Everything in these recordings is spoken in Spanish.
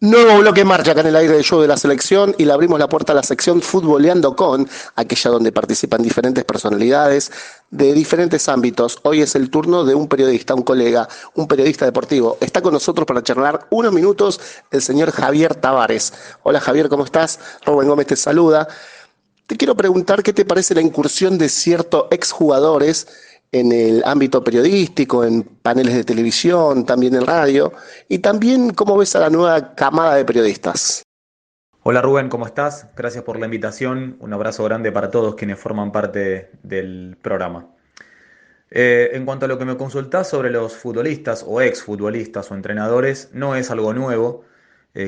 Nuevo bloque en marcha acá en el aire del show de la selección y le abrimos la puerta a la sección Futboleando con, aquella donde participan diferentes personalidades de diferentes ámbitos. Hoy es el turno de un periodista, un colega, un periodista deportivo. Está con nosotros para charlar unos minutos el señor Javier Tavares. Hola Javier, ¿cómo estás? Rubén Gómez te saluda. Te quiero preguntar qué te parece la incursión de ciertos exjugadores en el ámbito periodístico, en paneles de televisión, también en radio, y también cómo ves a la nueva camada de periodistas. Hola Rubén, ¿cómo estás? Gracias por la invitación. Un abrazo grande para todos quienes forman parte del programa. En cuanto a lo que me consultás sobre los futbolistas o exfutbolistas o entrenadores, no es algo nuevo.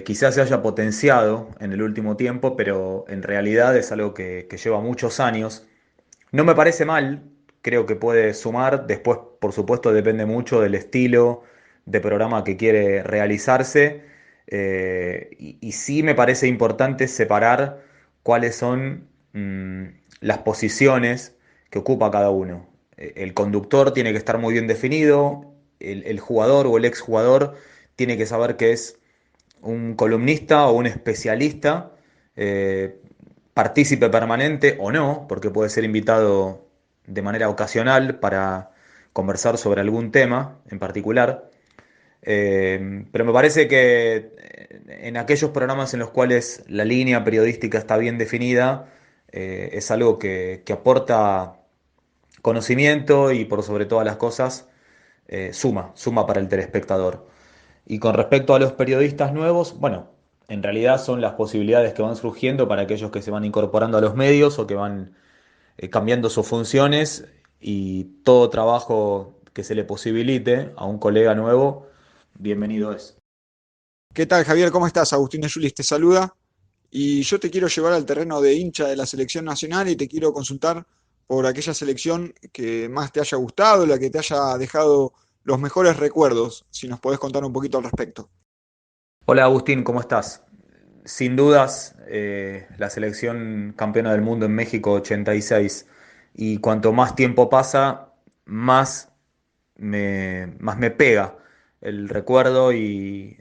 Quizás se haya potenciado en el último tiempo, pero en realidad es algo que lleva muchos años. No me parece mal, creo que puede sumar. Después, por supuesto, depende mucho del estilo de programa que quiere realizarse. Y sí me parece importante separar cuáles son las posiciones que ocupa cada uno. El conductor tiene que estar muy bien definido, el jugador o el exjugador tiene que saber que es un columnista o un especialista, eh, partícipe permanente o no, porque puede ser invitado de manera ocasional para conversar sobre algún tema en particular. Pero me parece que en aquellos programas en los cuales la línea periodística está bien definida, es algo que aporta conocimiento y por sobre todas las cosas, suma para el telespectador. Y con respecto a los periodistas nuevos, bueno, en realidad son las posibilidades que van surgiendo para aquellos que se van incorporando a los medios o que van cambiando sus funciones, y todo trabajo que se le posibilite a un colega nuevo, bienvenido es. ¿Qué tal, Javier? ¿Cómo estás? Agustín Yulis te saluda. Y yo te quiero llevar al terreno de hincha de la selección nacional y te quiero consultar por aquella selección que más te haya gustado, la que te haya dejado los mejores recuerdos, si nos podés contar un poquito al respecto. Hola Agustín, ¿cómo estás? Sin dudas, la selección campeona del mundo en México 86. Y cuanto más tiempo pasa, más me pega el recuerdo y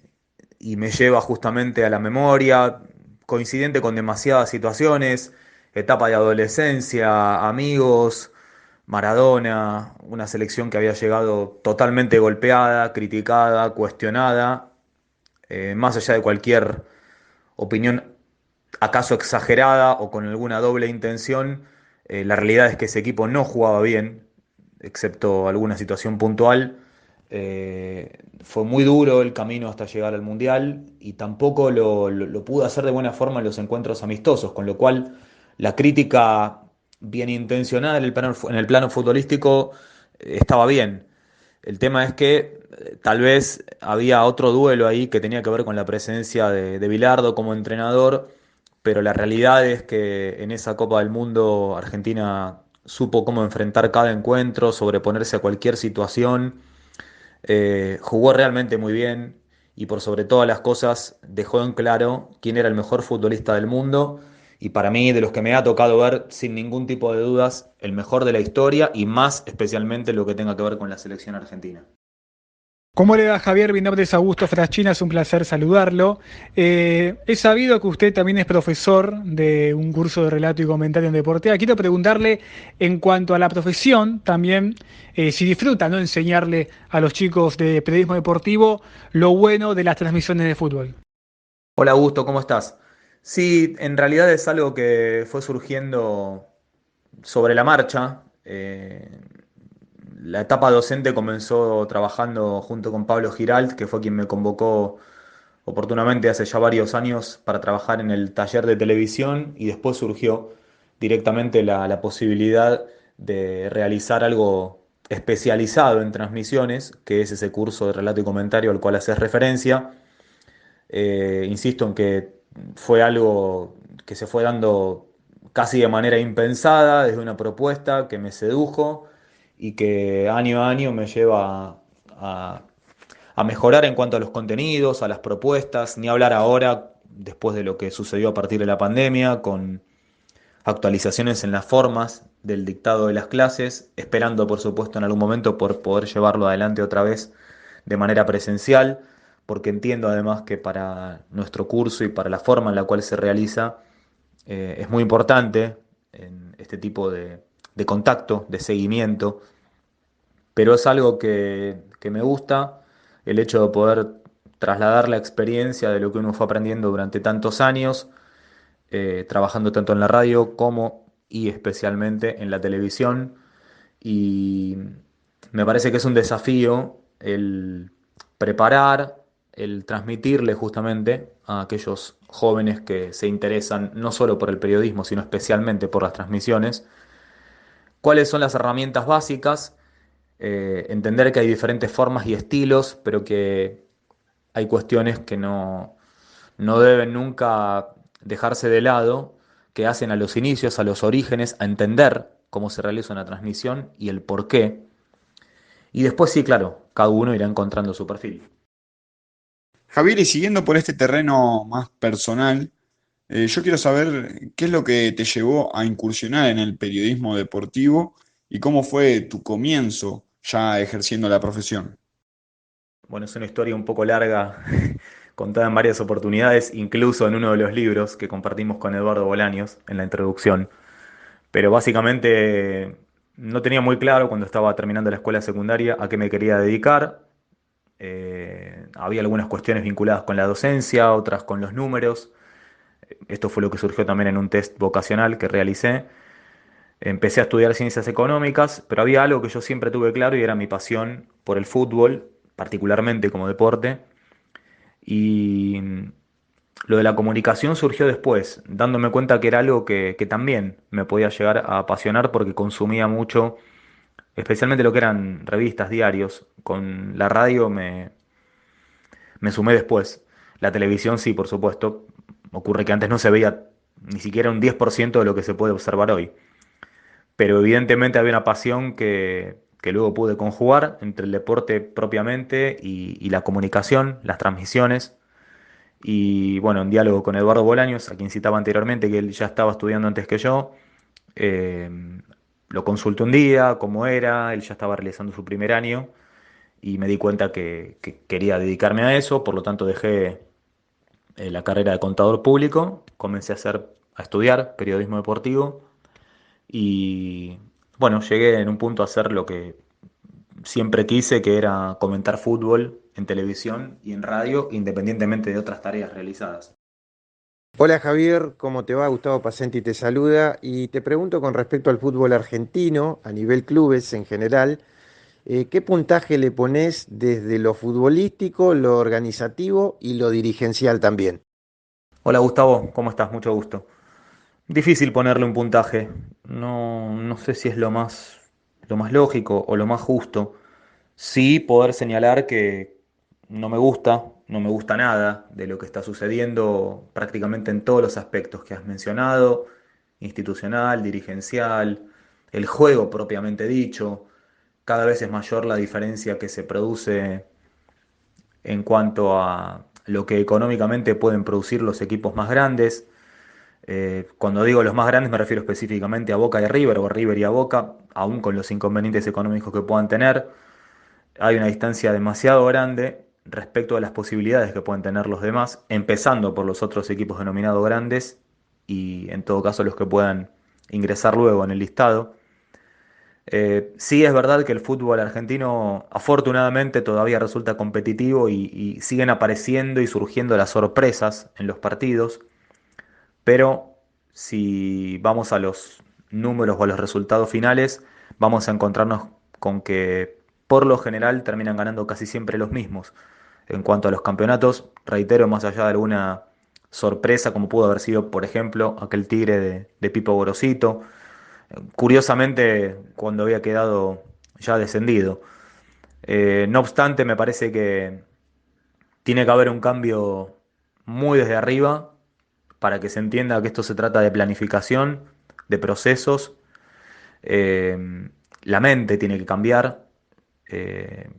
me lleva justamente a la memoria, coincidente con demasiadas situaciones, etapa de adolescencia, amigos, Maradona, una selección que había llegado totalmente golpeada, criticada, cuestionada, más allá de cualquier opinión acaso exagerada o con alguna doble intención. La realidad es que ese equipo no jugaba bien, excepto alguna situación puntual. Fue muy duro el camino hasta llegar al Mundial y tampoco lo pudo hacer de buena forma en los encuentros amistosos, con lo cual la crítica bien intencionada en el plano futbolístico estaba bien. El tema es que tal vez había otro duelo ahí que tenía que ver con la presencia de Bilardo como entrenador, pero la realidad es que en esa Copa del Mundo Argentina supo cómo enfrentar cada encuentro, sobreponerse a cualquier situación, jugó realmente muy bien y por sobre todas las cosas dejó en claro quién era el mejor futbolista del mundo, y para mí, de los que me ha tocado ver, sin ningún tipo de dudas, el mejor de la historia y más especialmente lo que tenga que ver con la selección argentina. ¿Cómo le va, Javier? Mi nombre es Augusto Fraschina, es un placer saludarlo. He sabido que usted también es profesor de un curso de relato y comentario en deportea. Quiero preguntarle, en cuanto a la profesión, también si disfruta, ¿no?, enseñarle a los chicos de periodismo deportivo lo bueno de las transmisiones de fútbol. Hola Augusto, ¿cómo estás? Sí, en realidad es algo que fue surgiendo sobre la marcha. La etapa docente comenzó trabajando junto con Pablo Giralt, que fue quien me convocó oportunamente hace ya varios años para trabajar en el taller de televisión, y después surgió directamente la posibilidad de realizar algo especializado en transmisiones, que es ese curso de relato y comentario al cual haces referencia. Insisto en que fue algo que se fue dando casi de manera impensada, desde una propuesta que me sedujo y que año a año me lleva a mejorar en cuanto a los contenidos, a las propuestas, ni hablar ahora, después de lo que sucedió a partir de la pandemia, con actualizaciones en las formas del dictado de las clases, esperando por supuesto en algún momento por poder llevarlo adelante otra vez de manera presencial. porque entiendo además que para nuestro curso y para la forma en la cual se realiza, es muy importante en este tipo de contacto, de seguimiento, pero es algo que me gusta, el hecho de poder trasladar la experiencia de lo que uno fue aprendiendo durante tantos años, trabajando tanto en la radio como y especialmente en la televisión. Y me parece que es un desafío el preparar, el transmitirle justamente a aquellos jóvenes que se interesan no solo por el periodismo, sino especialmente por las transmisiones, cuáles son las herramientas básicas, entender que hay diferentes formas y estilos, pero que hay cuestiones que no deben nunca dejarse de lado, que hacen a los inicios, a los orígenes, a entender cómo se realiza una transmisión y el por qué. Y después sí, claro, cada uno irá encontrando su perfil. Javier, y siguiendo por este terreno más personal, yo quiero saber qué es lo que te llevó a incursionar en el periodismo deportivo y cómo fue tu comienzo ya ejerciendo la profesión. Bueno, es una historia un poco larga, contada en varias oportunidades, incluso en uno de los libros que compartimos con Eduardo Bolaños en la introducción. Pero básicamente no tenía muy claro cuando estaba terminando la escuela secundaria a qué me quería dedicar. Había algunas cuestiones vinculadas con la docencia, otras con los números. Esto fue lo que surgió también en un test vocacional que realicé. Empecé a estudiar ciencias económicas, pero había algo que yo siempre tuve claro y era mi pasión por el fútbol, particularmente como deporte. Y lo de la comunicación surgió después, dándome cuenta que era algo que también me podía llegar a apasionar porque consumía mucho, especialmente lo que eran revistas, diarios. Con la radio me sumé después. La televisión sí, por supuesto. Ocurre que antes no se veía ni siquiera un 10% de lo que se puede observar hoy. Pero evidentemente había una pasión que luego pude conjugar entre el deporte propiamente y la comunicación, las transmisiones. Y bueno, en diálogo con Eduardo Bolaños, a quien citaba anteriormente, que él ya estaba estudiando antes que yo, eh, lo consulté un día, cómo era, él ya estaba realizando su primer año y me di cuenta que quería dedicarme a eso, por lo tanto dejé la carrera de contador público, comencé a estudiar periodismo deportivo y bueno, llegué en un punto a hacer lo que siempre quise, que era comentar fútbol en televisión y en radio, independientemente de otras tareas realizadas. Hola Javier, ¿cómo te va? Gustavo Pacenti te saluda y te pregunto con respecto al fútbol argentino, a nivel clubes en general, ¿qué puntaje le pones desde lo futbolístico, lo organizativo y lo dirigencial también? Hola Gustavo, ¿cómo estás? Mucho gusto. Difícil ponerle un puntaje. No sé si es lo más lógico o lo más justo. Sí poder señalar que no me gusta nada de lo que está sucediendo prácticamente en todos los aspectos que has mencionado, institucional, dirigencial, el juego propiamente dicho. Cada vez es mayor la diferencia que se produce en cuanto a lo que económicamente pueden producir los equipos más grandes. Cuando digo los más grandes me refiero específicamente a Boca y a River, o a River y a Boca, aún con los inconvenientes económicos que puedan tener. Hay una distancia demasiado grande respecto a las posibilidades que pueden tener los demás, empezando por los otros equipos denominados grandes y en todo caso los que puedan ingresar luego en el listado. Sí es verdad que el fútbol argentino afortunadamente todavía resulta competitivo y siguen apareciendo y surgiendo las sorpresas en los partidos, pero si vamos a los números o a los resultados finales, vamos a encontrarnos con que por lo general terminan ganando casi siempre los mismos. En cuanto a los campeonatos, reitero, más allá de alguna sorpresa, como pudo haber sido, por ejemplo, aquel Tigre de Pipo Gorosito, curiosamente cuando había quedado ya descendido. No obstante, me parece que tiene que haber un cambio muy desde arriba para que se entienda que esto se trata de planificación, de procesos. Eh, la mente tiene que cambiar eh,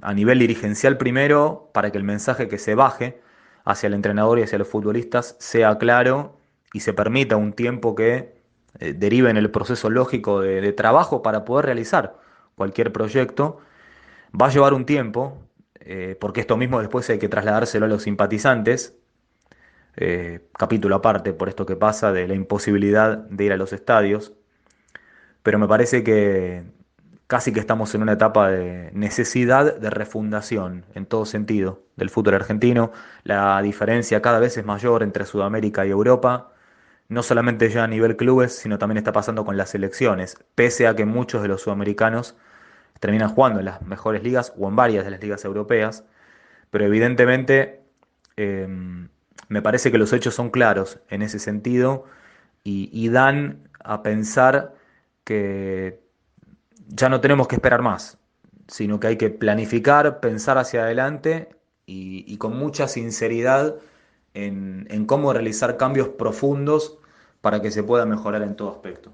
a nivel dirigencial primero para que el mensaje que se baje hacia el entrenador y hacia los futbolistas sea claro y se permita un tiempo que derive en el proceso lógico de trabajo para poder realizar cualquier proyecto. Va a llevar un tiempo, porque esto mismo después hay que trasladárselo a los simpatizantes, capítulo aparte por esto que pasa de la imposibilidad de ir a los estadios, pero me parece que casi que estamos en una etapa de necesidad de refundación en todo sentido del fútbol argentino. La diferencia cada vez es mayor entre Sudamérica y Europa, no solamente ya a nivel clubes, sino también está pasando con las selecciones, pese a que muchos de los sudamericanos terminan jugando en las mejores ligas o en varias de las ligas europeas, pero evidentemente eh, me parece que los hechos son claros en ese sentido y dan a pensar que ya no tenemos que esperar más, sino que hay que planificar, pensar hacia adelante y con mucha sinceridad en cómo realizar cambios profundos para que se pueda mejorar en todo aspecto.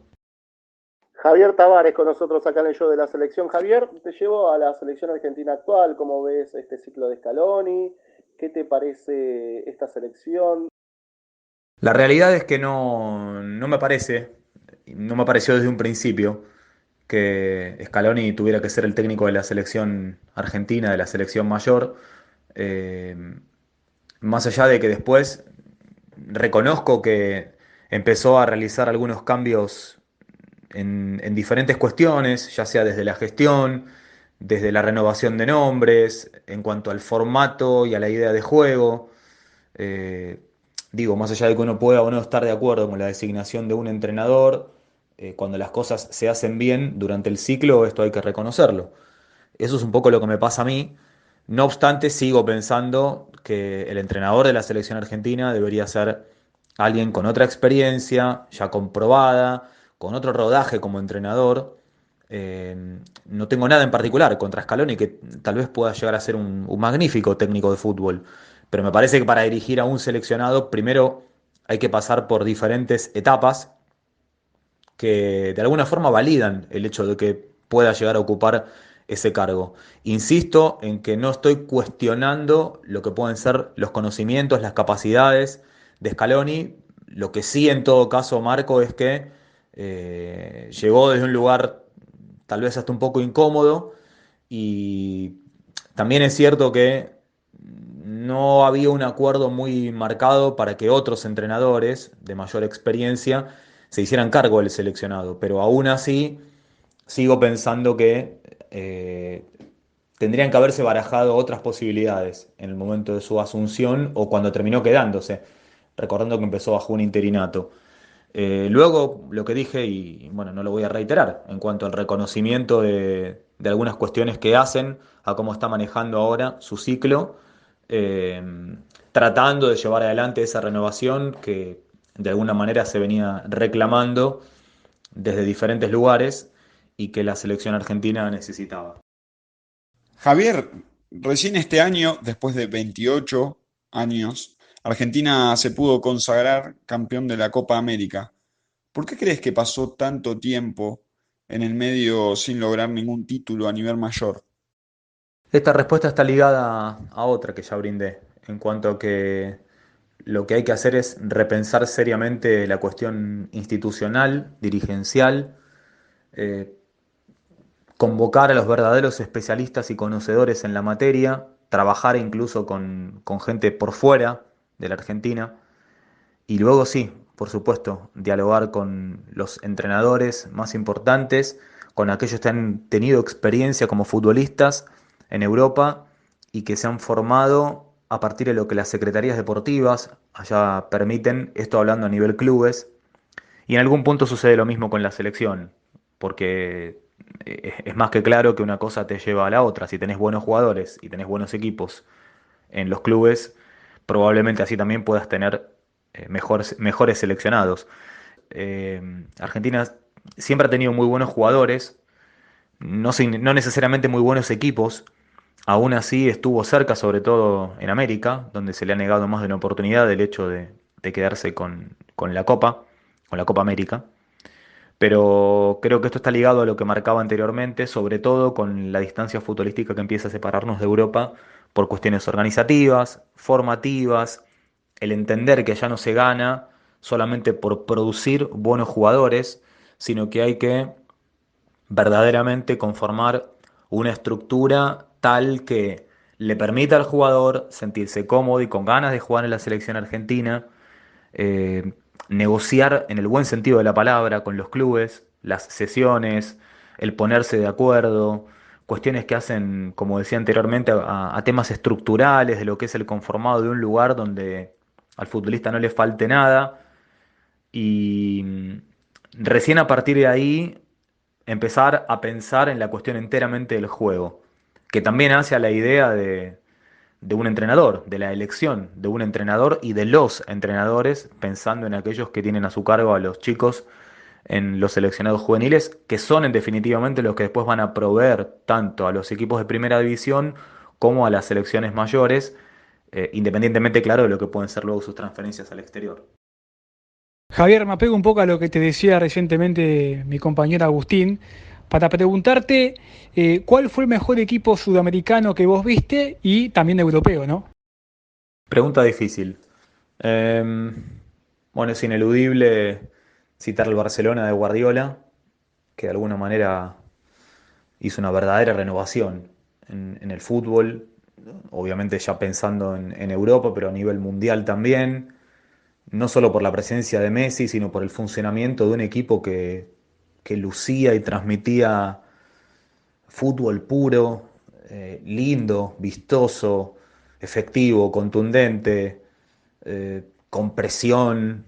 Javier Tavares con nosotros acá en el show de la selección. Javier, te llevo a la selección argentina actual. ¿Cómo ves este ciclo de Scaloni? ¿Qué te parece esta selección? La realidad es que no me parece, no me pareció desde un principio que Scaloni tuviera que ser el técnico de la selección argentina, de la selección mayor. Eh, Más allá de que después reconozco que empezó a realizar algunos cambios en diferentes cuestiones, ya sea desde la gestión, desde la renovación de nombres, en cuanto al formato y a la idea de juego. Eh, Digo, más allá de que uno pueda o no estar de acuerdo con la designación de un entrenador, cuando las cosas se hacen bien durante el ciclo, esto hay que reconocerlo. Eso es un poco lo que me pasa a mí. No obstante, sigo pensando que el entrenador de la selección argentina debería ser alguien con otra experiencia, ya comprobada, con otro rodaje como entrenador. No tengo nada en particular contra Scaloni, que tal vez pueda llegar a ser un magnífico técnico de fútbol. Pero me parece que para dirigir a un seleccionado, primero hay que pasar por diferentes etapas que de alguna forma validan el hecho de que pueda llegar a ocupar ese cargo. Insisto en que no estoy cuestionando lo que pueden ser los conocimientos, las capacidades de Scaloni. Lo que sí en todo caso marco es que llegó desde un lugar tal vez hasta un poco incómodo y también es cierto que no había un acuerdo muy marcado para que otros entrenadores de mayor experiencia se hicieran cargo del seleccionado, pero aún así sigo pensando que tendrían que haberse barajado otras posibilidades en el momento de su asunción o cuando terminó quedándose, recordando que empezó bajo un interinato. Luego, lo que dije, y bueno, no lo voy a reiterar, en cuanto al reconocimiento de algunas cuestiones que hacen a cómo está manejando ahora su ciclo, eh, tratando de llevar adelante esa renovación que de alguna manera se venía reclamando desde diferentes lugares y que la selección argentina necesitaba. Javier, recién este año, después de 28 años, Argentina se pudo consagrar campeón de la Copa América. ¿Por qué crees que pasó tanto tiempo en el medio sin lograr ningún título a nivel mayor? Esta respuesta está ligada a otra que ya brindé, en cuanto a que lo que hay que hacer es repensar seriamente la cuestión institucional, dirigencial, eh, convocar a los verdaderos especialistas y conocedores en la materia, trabajar incluso con gente por fuera de la Argentina y luego sí, por supuesto, dialogar con los entrenadores más importantes, con aquellos que han tenido experiencia como futbolistas en Europa y que se han formado a partir de lo que las secretarías deportivas allá permiten, esto hablando a nivel clubes, y en algún punto sucede lo mismo con la selección, porque es más que claro que una cosa te lleva a la otra. Si tenés buenos jugadores y tenés buenos equipos en los clubes, probablemente así también puedas tener mejores seleccionados. Argentina siempre ha tenido muy buenos jugadores, no necesariamente muy buenos equipos. Aún así estuvo cerca, sobre todo en América, donde se le ha negado más de una oportunidad el hecho de quedarse con la Copa América. Pero creo que esto está ligado a lo que marcaba anteriormente, sobre todo con la distancia futbolística que empieza a separarnos de Europa por cuestiones organizativas, formativas, el entender que ya no se gana solamente por producir buenos jugadores, sino que hay que verdaderamente conformar una estructura tal que le permita al jugador sentirse cómodo y con ganas de jugar en la selección argentina, eh, negociar en el buen sentido de la palabra con los clubes, las sesiones, el ponerse de acuerdo, cuestiones que hacen, como decía anteriormente, a temas estructurales de lo que es el conformado de un lugar donde al futbolista no le falte nada y recién a partir de ahí empezar a pensar en la cuestión enteramente del juego, que también hace a la idea de un entrenador, de la elección de un entrenador y de los entrenadores, pensando en aquellos que tienen a su cargo a los chicos en los seleccionados juveniles, que son en definitivamente los que después van a proveer tanto a los equipos de primera división como a las selecciones mayores, independientemente, claro, de lo que pueden ser luego sus transferencias al exterior. Javier, me apego un poco a lo que te decía recientemente mi compañero Agustín, para preguntarte cuál fue el mejor equipo sudamericano que vos viste y también europeo, ¿no? Pregunta difícil. Eh, bueno, es ineludible citar el Barcelona de Guardiola, que de alguna manera hizo una verdadera renovación en el fútbol, obviamente ya pensando en Europa, pero a nivel mundial también, no solo por la presencia de Messi, sino por el funcionamiento de un equipo que lucía y transmitía fútbol puro, lindo, vistoso, efectivo, contundente, con presión,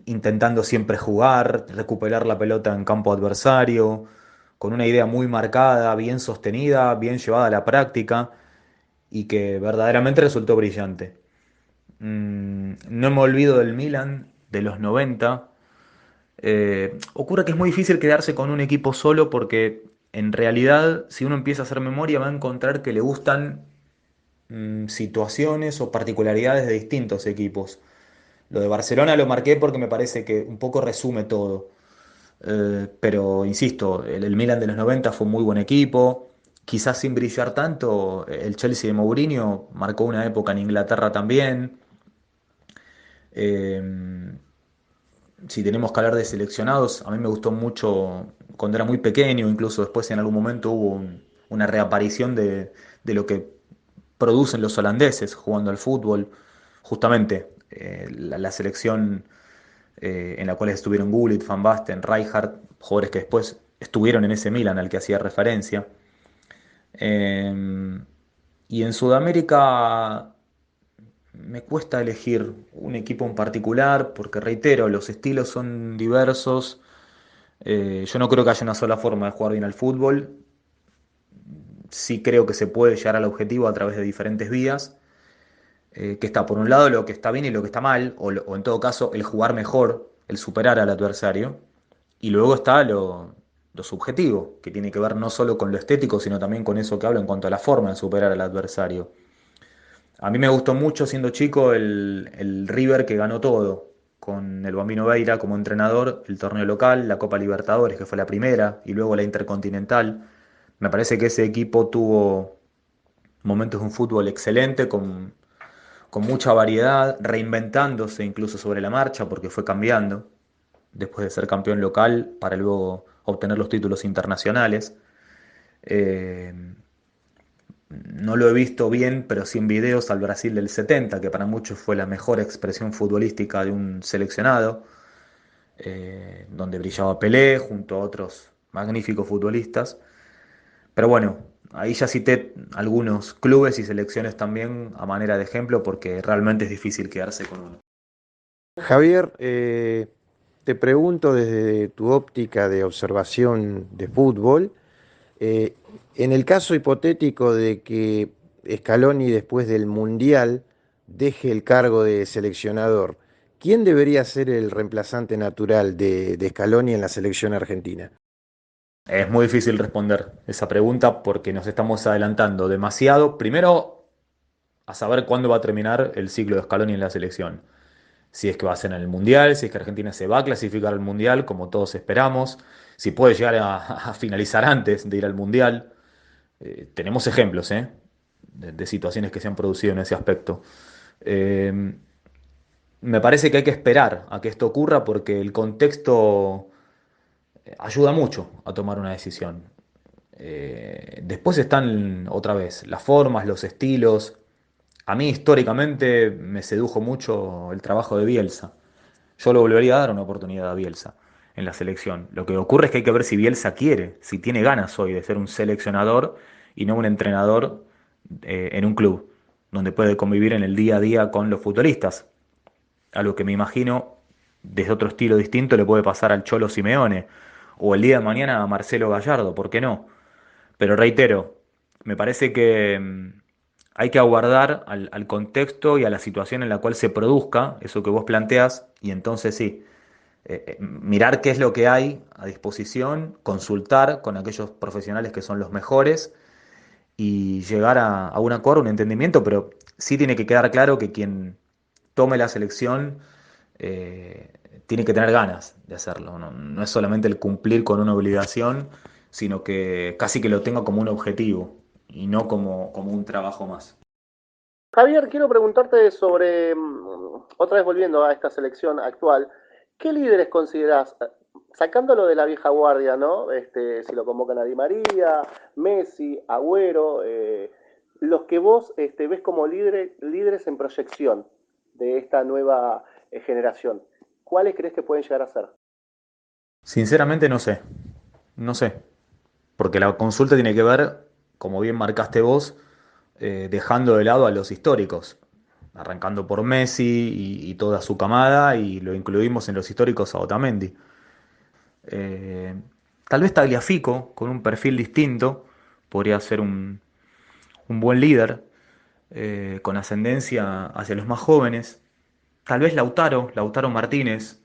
intentando siempre jugar, recuperar la pelota en campo adversario, con una idea muy marcada, bien sostenida, bien llevada a la práctica y que verdaderamente resultó brillante. No me olvido del Milan de los 90. Ocurre que es muy difícil quedarse con un equipo solo porque en realidad si uno empieza a hacer memoria va a encontrar que le gustan situaciones o particularidades de distintos equipos. Lo de Barcelona lo marqué porque me parece que un poco resume todo. Pero insisto, el Milan de los 90 fue un muy buen equipo. Quizás sin brillar tanto, el Chelsea de Mourinho marcó una época en Inglaterra también. Eh, si tenemos que hablar de seleccionados, a mí me gustó mucho cuando era muy pequeño, incluso después en algún momento hubo una reaparición de lo que producen los holandeses jugando al fútbol. Justamente la selección en la cual estuvieron Gullit, Van Basten, Rijkaard, jugadores que después estuvieron en ese Milan al que hacía referencia. Eh, y en Sudamérica me cuesta elegir un equipo en particular porque, reitero, los estilos son diversos. Yo no creo que haya una sola forma de jugar bien al fútbol. Sí creo que se puede llegar al objetivo a través de diferentes vías. Que está por un lado lo que está bien y lo que está mal, o en todo caso el jugar mejor, el superar al adversario. Y luego está lo subjetivo, que tiene que ver no solo con lo estético, sino también con eso que hablo en cuanto a la forma de superar al adversario. A mí me gustó mucho siendo chico el River que ganó todo, con el Bambino Veira como entrenador, el torneo local, la Copa Libertadores, que fue la primera, y luego la Intercontinental. Me parece que ese equipo tuvo momentos de un fútbol excelente, con mucha variedad, reinventándose incluso sobre la marcha, porque fue cambiando, después de ser campeón local, para luego obtener los títulos internacionales. Eh, no lo he visto bien, pero sí en videos al Brasil del 70, que para muchos fue la mejor expresión futbolística de un seleccionado, donde brillaba Pelé junto a otros magníficos futbolistas. Pero bueno, ahí ya cité algunos clubes y selecciones también a manera de ejemplo, porque realmente es difícil quedarse con uno. Javier, te pregunto desde tu óptica de observación de fútbol, eh, en el caso hipotético de que Scaloni después del Mundial deje el cargo de seleccionador, ¿quién debería ser el reemplazante natural de Scaloni en la selección argentina? Es muy difícil responder esa pregunta porque nos estamos adelantando demasiado. Primero, a saber cuándo va a terminar el ciclo de Scaloni en la selección. Si es que va a ser en el Mundial, si es que Argentina se va a clasificar al Mundial, como todos esperamos, si puede llegar a finalizar antes de ir al Mundial. Tenemos ejemplos, de situaciones que se han producido en ese aspecto. Eh, Me parece que hay que esperar a que esto ocurra porque el contexto ayuda mucho a tomar una decisión. Después están otra vez las formas, los estilos. A mí históricamente me sedujo mucho el trabajo de Bielsa. Yo le volvería a dar una oportunidad a Bielsa en la selección. Lo que ocurre es que hay que ver si Bielsa quiere, si tiene ganas hoy de ser un seleccionador y no un entrenador en un club, donde puede convivir en el día a día con los futbolistas. Algo que me imagino desde otro estilo distinto le puede pasar al Cholo Simeone o el día de mañana a Marcelo Gallardo, ¿por qué no? Pero reitero, me parece que hay que aguardar al contexto y a la situación en la cual se produzca eso que vos planteas y entonces sí, mirar qué es lo que hay a disposición, consultar con aquellos profesionales que son los mejores y llegar a un acuerdo, un entendimiento, pero sí tiene que quedar claro que quien tome la selección eh, tiene que tener ganas de hacerlo. No, no es solamente el cumplir con una obligación, sino que casi que lo tenga como un objetivo y no como un trabajo más. Javier, quiero preguntarte sobre, otra vez volviendo a esta selección actual, ¿qué líderes considerás, sacándolo de la vieja guardia, ¿no? Si lo convocan a Di María, Messi, Agüero, los que vos ves como líderes en proyección de esta nueva generación, ¿cuáles crees que pueden llegar a ser? Sinceramente no sé, porque la consulta tiene que ver, como bien marcaste vos, dejando de lado a los históricos, arrancando por Messi y toda su camada, y lo incluimos en los históricos a Otamendi. Eh, Tal vez Tagliafico, con un perfil distinto, podría ser un buen líder, con ascendencia hacia los más jóvenes. Tal vez Lautaro Martínez.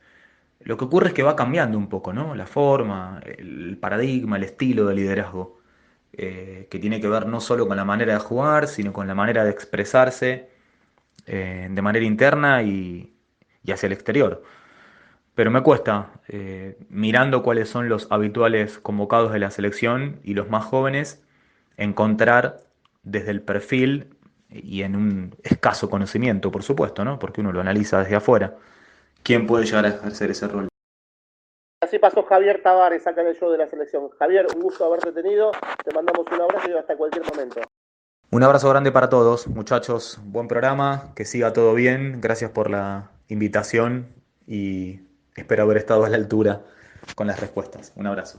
Lo que ocurre es que va cambiando un poco, ¿no? La forma, el paradigma, el estilo de liderazgo, que tiene que ver no solo con la manera de jugar, sino con la manera de expresarse de manera interna y hacia el exterior. Pero me cuesta, mirando cuáles son los habituales convocados de la selección y los más jóvenes, encontrar desde el perfil y en un escaso conocimiento, por supuesto, ¿no? Porque uno lo analiza desde afuera, quién puede llegar a ejercer ese rol. Así pasó Javier Tavares acá en el show de la selección. Javier, un gusto haberte tenido, te mandamos un abrazo y hasta cualquier momento. Un abrazo grande para todos, muchachos. Buen programa, que siga todo bien. Gracias por la invitación y espero haber estado a la altura con las respuestas. Un abrazo.